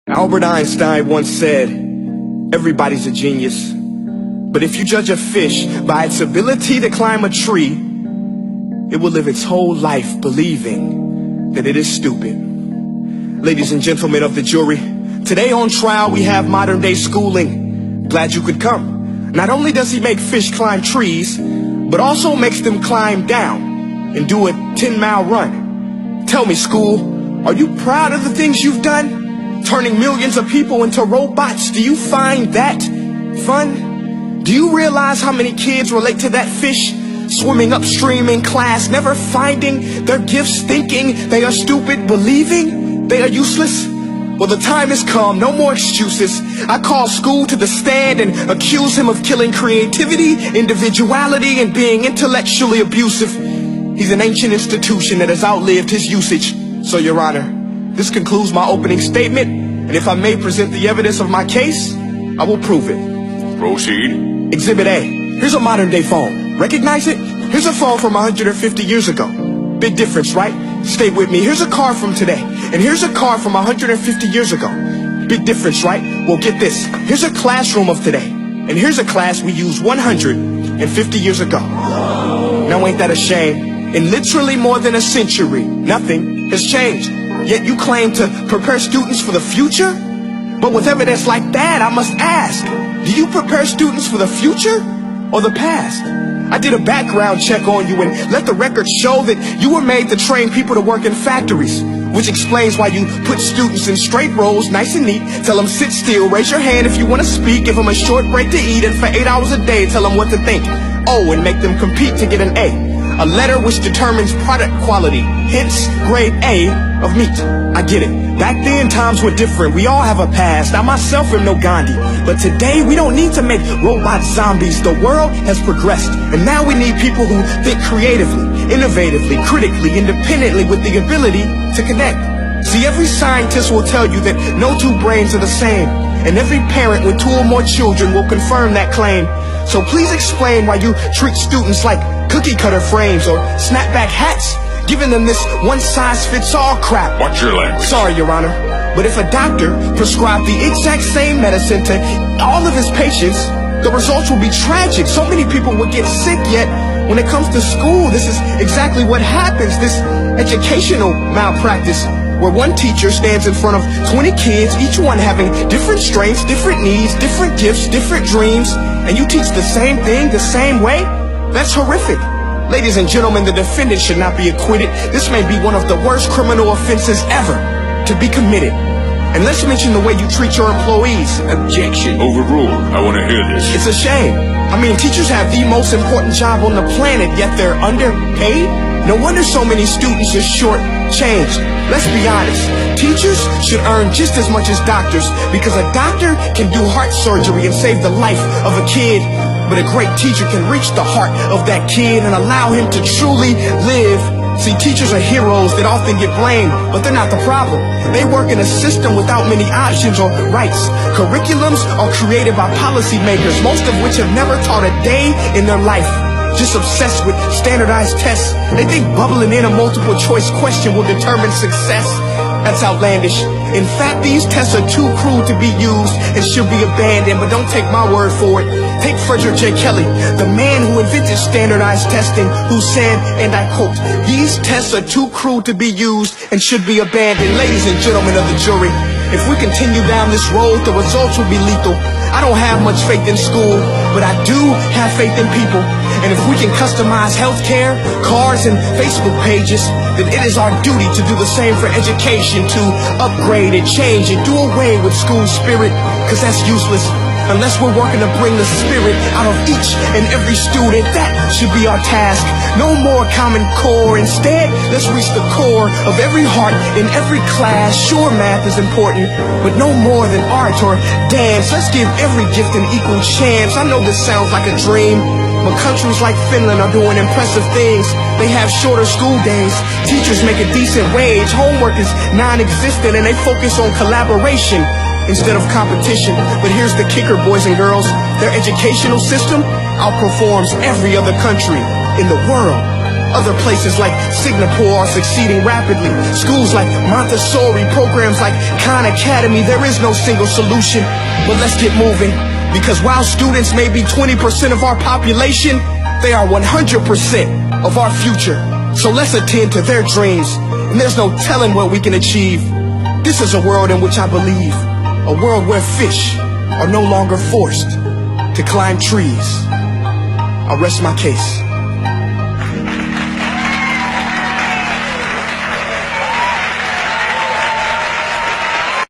Albert Einstein once said, everybody's a genius, but if you judge a fish by its ability to climb a tree, it will live its whole life believing that it is stupid. Ladies and gentlemen of the jury, today on trial we have modern day schooling. Glad you could come. Not only does he make fish climb trees, but also makes them climb down and do a 10-mile run. Tell me, school, are you proud of the things you've done? Turning millions of people into robots, do you find that fun? Do you realize how many kids relate to that fish swimming upstream in class, never finding their gifts, thinking they are stupid, believing they are useless? Well, the time has come, no more excuses. I call school to the stand and accuse him of killing creativity, individuality, and being intellectually abusive. He's an ancient institution that has outlived his usage. So, Your Honor, this concludes my opening statement, and if I may present the evidence of my case, I will prove it. Proceed. Exhibit A. Here's a modern day phone. Recognize it? Here's a phone from 150 years ago. Big difference, right? Stay with me. Here's a car from today, and here's a car from 150 years ago. Big difference, right? Well, get this. Here's a classroom of today, and here's a class we used 150 years ago. Now ain't that a shame? In literally more than a century, nothing has changed. Yet you claim to prepare students for the future? But with evidence like that, I must ask, do you prepare students for the future or the past? I did a background check on you and let the record show that you were made to train people to work in factories, which explains why you put students in straight rows, nice and neat, tell them sit still, raise your hand if you want to speak, give them a short break to eat, and for 8 hours a day tell them what to think. Oh, and make them compete to get an A letter which determines product quality, hence grade A of meat. I get it. Back then, times were different. We all have a past. I myself am no Gandhi. But today, we don't need to make robots zombies. The world has progressed. And now we need people who think creatively, innovatively, critically, independently, with the ability to connect. See, every scientist will tell you that no two brains are the same. And every parent with 2 or more children will confirm that claim. So please explain why you treat students like cookie cutter frames or snapback hats, giving them this one-size-fits-all crap. Watch your language. Sorry, Your Honor, but if a doctor prescribed the exact same medicine to all of his patients, the results will be tragic. So many people would get sick, yet when it comes to school, this is exactly what happens, this educational malpractice, where one teacher stands in front of 20 kids, each one having different strengths, different needs, different gifts, different dreams, and you teach the same thing the same way? That's horrific. Ladies and gentlemen, the defendant should not be acquitted. This may be one of the worst criminal offenses ever to be committed. And let's mention the way you treat your employees. Objection. Overruled. I want to hear this. It's a shame. I mean, teachers have the most important job on the planet, yet they're underpaid? No wonder so many students are short-changed. Let's be honest. Teachers should earn just as much as doctors, because a doctor can do heart surgery and save the life of a kid. But a great teacher can reach the heart of that kid and allow him to truly live. See, teachers are heroes that often get blamed, but they're not the problem. They work in a system without many options or rights. Curriculums are created by policymakers, most of which have never taught a day in their life. Just obsessed with standardized tests. They think bubbling in a multiple choice question will determine success. That's outlandish. In fact, these tests are too cruel to be used and should be abandoned, but don't take my word for it. Take Frederick J. Kelly, the man who invented standardized testing, who said, and I quote, "These tests are too cruel to be used and should be abandoned." Ladies and gentlemen of the jury, if we continue down this road, the results will be lethal. I don't have much faith in school, but I do have faith in people. And if we can customize healthcare, cars, and Facebook pages, then it is our duty to do the same for education, to upgrade and change and do away with school spirit, because that's useless. Unless we're working to bring the spirit out of each and every student, that should be our task. No more Common Core. Instead, let's reach the core of every heart in every class. Sure, math is important, but no more than art or dance. Let's give every gift an equal chance. I know this sounds like a dream, but countries like Finland are doing impressive things. They have shorter school days, teachers make a decent wage, homework is non-existent, and they focus on collaboration instead of competition. But here's the kicker, boys and girls. Their educational system outperforms every other country in the world. Other places like Singapore are succeeding rapidly. Schools like Montessori, programs like Khan Academy. There is no single solution, but let's get moving. Because while students may be 20% of our population, they are 100% of our future. So let's attend to their dreams, and there's no telling what we can achieve. This is a world in which I believe, a world where fish are no longer forced to climb trees. I'll rest my case.